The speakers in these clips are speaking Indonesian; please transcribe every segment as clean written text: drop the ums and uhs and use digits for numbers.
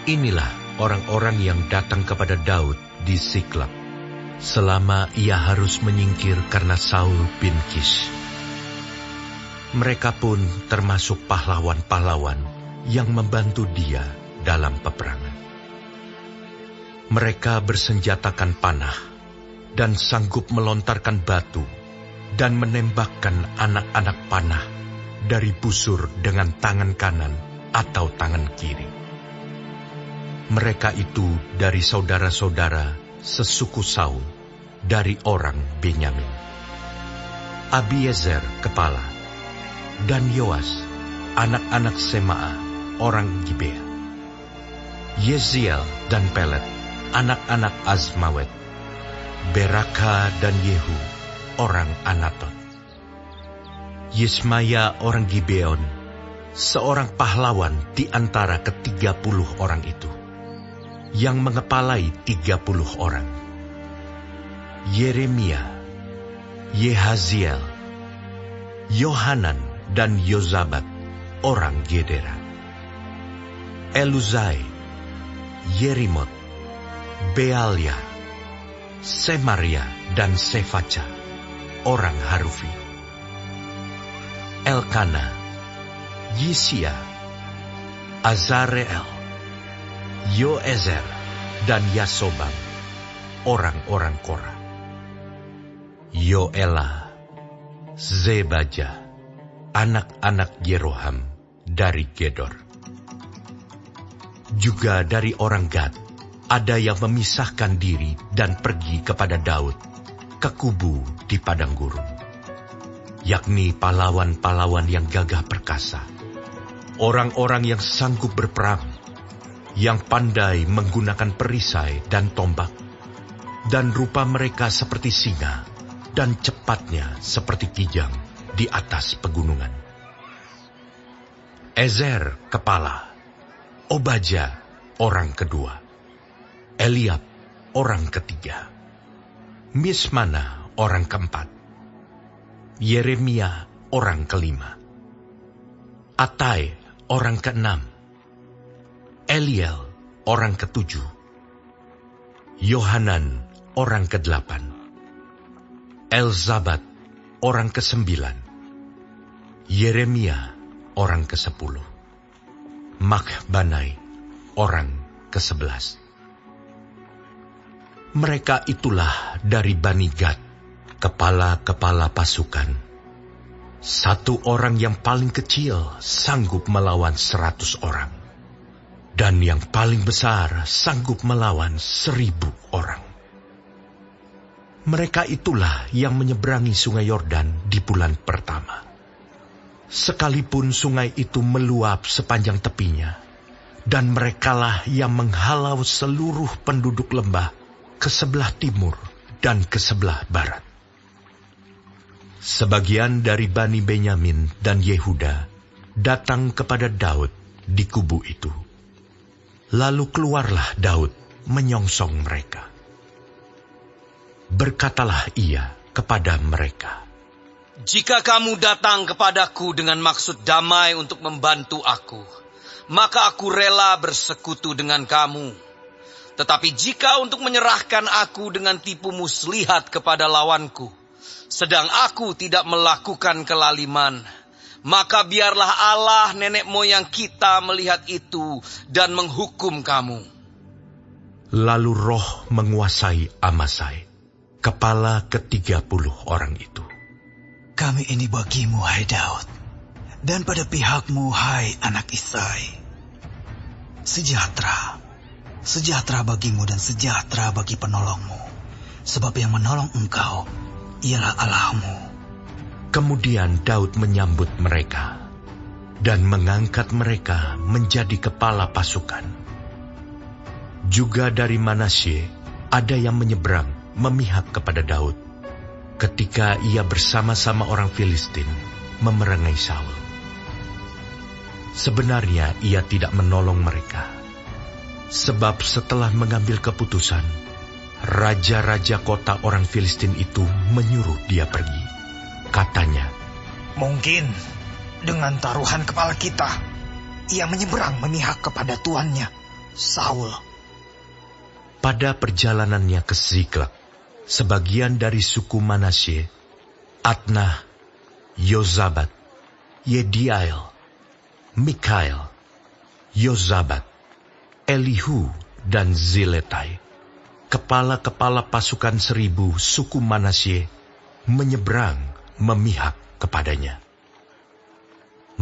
Inilah orang-orang yang datang kepada Daud di Siklag, selama ia harus menyingkir karena Saul bin Kish. Mereka pun termasuk pahlawan-pahlawan yang membantu dia dalam peperangan. Mereka bersenjatakan panah dan sanggup melontarkan batu dan menembakkan anak-anak panah dari busur dengan tangan kanan atau tangan kiri. Mereka itu dari saudara-saudara sesuku Saul, dari orang Benyamin. Abiezer kepala, dan Yoas, anak-anak Sema'a, orang Gibea. Yeziel dan Pelet, anak-anak Azmawet. Beraka dan Yehu, orang Anatot. Yismaya orang Gibeon, seorang pahlawan di antara ke-30 orang itu, yang mengepalai 30 orang. Yeremia, Yehaziel, Yohanan dan Yozabat, orang Gedera. Eluzai, Yerimot, Bealia, Semaria dan Sefaca, orang Harufi. Elkana, Yisia, Azareel, Yoezer dan Yasobam, orang-orang Korah. Yoela, Zebaja, anak-anak Yeroham dari Gedor. Juga dari orang Gad, ada yang memisahkan diri dan pergi kepada Daud ke kubu di padang gurun, yakni pahlawan-pahlawan yang gagah perkasa, orang-orang yang sanggup berperang, yang pandai menggunakan perisai dan tombak, dan rupa mereka seperti singa, dan cepatnya seperti kijang di atas pegunungan. Ezer kepala, Obaja orang kedua, Eliab orang ketiga, Mismana orang keempat, Yeremia orang kelima, Atai orang keenam, Eliel orang ketujuh, Yohanan orang kedelapan, Elzabat orang kesembilan, Yeremia orang ke-10, Makbanai orang ke-11. Mereka itulah dari Bani Gad, kepala-kepala pasukan. Satu orang yang paling kecil sanggup melawan 100 orang, dan yang paling besar sanggup melawan 1000 orang. Mereka itulah yang menyeberangi sungai Yordan di bulan pertama. Sekalipun sungai itu meluap sepanjang tepinya, dan merekalah yang menghalau seluruh penduduk lembah ke sebelah timur dan ke sebelah barat. Sebagian dari Bani Benyamin dan Yehuda datang kepada Daud di kubu itu. Lalu keluarlah Daud menyongsong mereka. Berkatalah ia kepada mereka, "Jika kamu datang kepadaku dengan maksud damai untuk membantu aku, maka aku rela bersekutu dengan kamu. Tetapi jika untuk menyerahkan aku dengan tipu muslihat kepada lawanku, sedang aku tidak melakukan kelaliman, maka biarlah Allah nenek moyang kita melihat itu dan menghukum kamu." Lalu roh menguasai Amasai, kepala ke-30 orang itu. "Kami ini bagimu, hai Daud, dan pada pihakmu, hai anak Isai. Sejahtera, sejahtera bagimu dan sejahtera bagi penolongmu, sebab yang menolong engkau ialah Allahmu." Kemudian Daud menyambut mereka dan mengangkat mereka menjadi kepala pasukan. Juga dari Manasye ada yang menyeberang memihak kepada Daud ketika ia bersama-sama orang Filistin memerangi Saul. Sebenarnya ia tidak menolong mereka, sebab setelah mengambil keputusan, raja-raja kota orang Filistin itu menyuruh dia pergi. Katanya, "Mungkin dengan taruhan kepala kita, ia menyeberang memihak kepada tuannya Saul. Pada perjalanannya ke Ziklag, sebagian dari suku Manasye, Adnah, Yozabat, Yediael, Mikael, Yozabat, Elihu, dan Ziletai, kepala-kepala pasukan 1000 suku Manasye, menyeberang memihak kepadanya.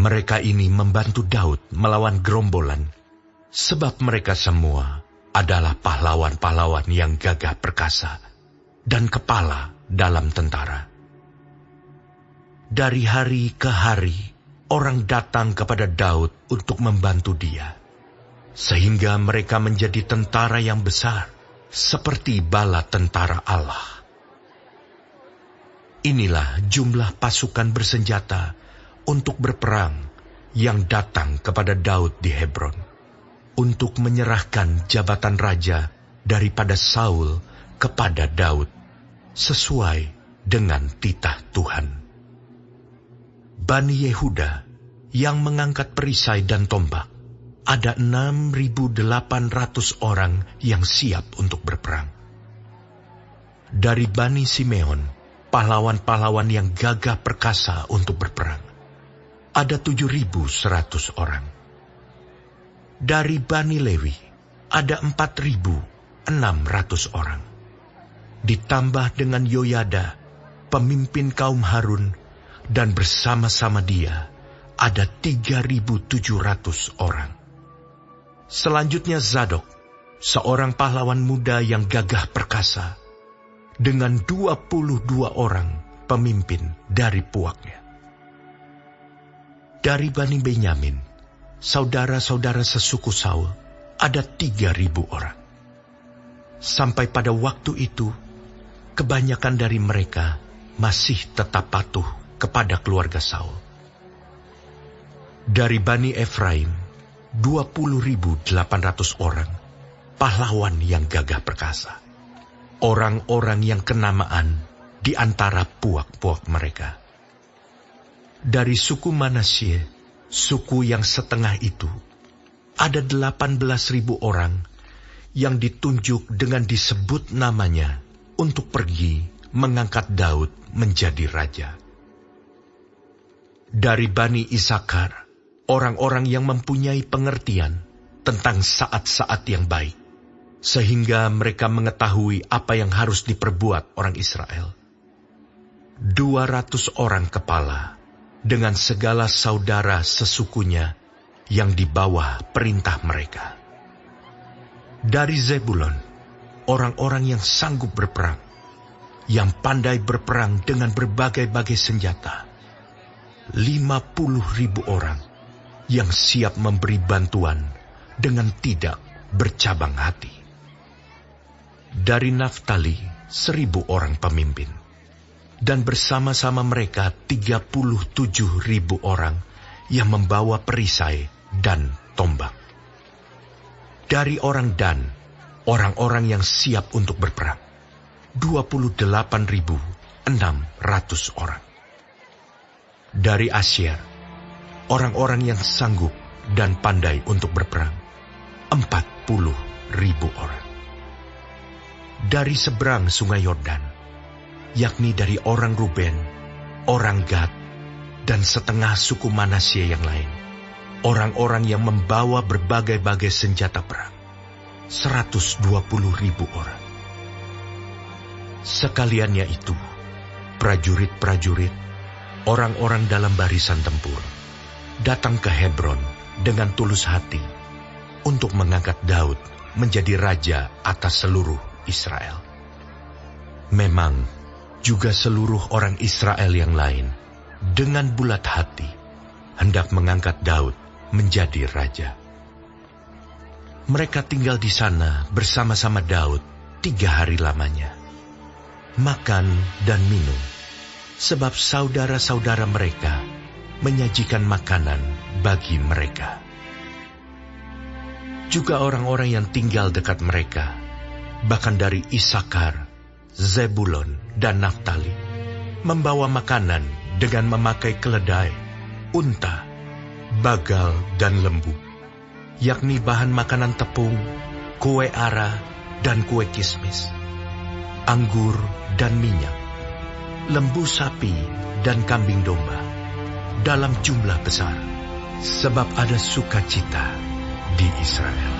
Mereka ini membantu Daud melawan gerombolan, sebab mereka semua adalah pahlawan-pahlawan yang gagah perkasa dan kepala dalam tentara. Dari hari ke hari, orang datang kepada Daud untuk membantu dia, sehingga mereka menjadi tentara yang besar, seperti bala tentara Allah. Inilah jumlah pasukan bersenjata untuk berperang yang datang kepada Daud di Hebron, untuk menyerahkan jabatan raja daripada Saul kepada Daud, sesuai dengan titah Tuhan. Bani Yehuda yang mengangkat perisai dan tombak, ada 6.800 orang yang siap untuk berperang. Dari Bani Simeon, pahlawan-pahlawan yang gagah perkasa untuk berperang, ada 7.100 orang. Dari Bani Lewi, ada 4.600 orang. Ditambah dengan Yoyada, pemimpin kaum Harun, dan bersama-sama dia ada 3.700 orang. Selanjutnya Zadok, seorang pahlawan muda yang gagah perkasa, dengan 22 orang pemimpin dari puaknya. Dari Bani Benyamin, saudara-saudara sesuku Saul, ada 3.000 orang. Sampai pada waktu itu, kebanyakan dari mereka masih tetap patuh kepada keluarga Saul. Dari Bani Efraim, 20.800 orang, pahlawan yang gagah perkasa. Orang-orang yang kenamaan di antara puak-puak mereka. Dari suku Manasye, suku yang setengah itu, ada 18.000 orang yang ditunjuk dengan disebut namanya untuk pergi mengangkat Daud menjadi raja. Dari Bani Isakar, orang-orang yang mempunyai pengertian tentang saat-saat yang baik, sehingga mereka mengetahui apa yang harus diperbuat orang Israel. 200 orang kepala, dengan segala saudara sesukunya yang di bawah perintah mereka. Dari Zebulon, orang-orang yang sanggup berperang, yang pandai berperang dengan berbagai-bagai senjata. 50.000 orang yang siap memberi bantuan dengan tidak bercabang hati. Dari Naftali, 1.000 orang pemimpin, dan bersama-sama mereka 37.000 orang yang membawa perisai dan tombak. Dari orang Dan, orang-orang yang siap untuk berperang, 28.600 orang. Dari Asyer, orang-orang yang sanggup dan pandai untuk berperang, 40.000 orang. Dari seberang sungai Yordan, yakni dari orang Ruben, orang Gad, dan setengah suku Manasye yang lain, orang-orang yang membawa berbagai-bagai senjata perang, 120.000 orang. Sekaliannya itu, prajurit-prajurit, orang-orang dalam barisan tempur, datang ke Hebron dengan tulus hati untuk mengangkat Daud menjadi raja atas seluruh Israel. Memang juga seluruh orang Israel yang lain dengan bulat hati hendak mengangkat Daud menjadi raja. Mereka tinggal di sana bersama-sama Daud 3 hari lamanya, makan dan minum, sebab saudara-saudara mereka menyajikan makanan bagi mereka. Juga orang-orang yang tinggal dekat mereka, bahkan dari Isakar, Zebulon, dan Naftali, membawa makanan dengan memakai keledai, unta, bagal, dan lembu, yakni bahan makanan tepung, kue ara, dan kue kismis, anggur dan minyak, lembu sapi dan kambing domba, dalam jumlah besar, sebab ada sukacita di Israel.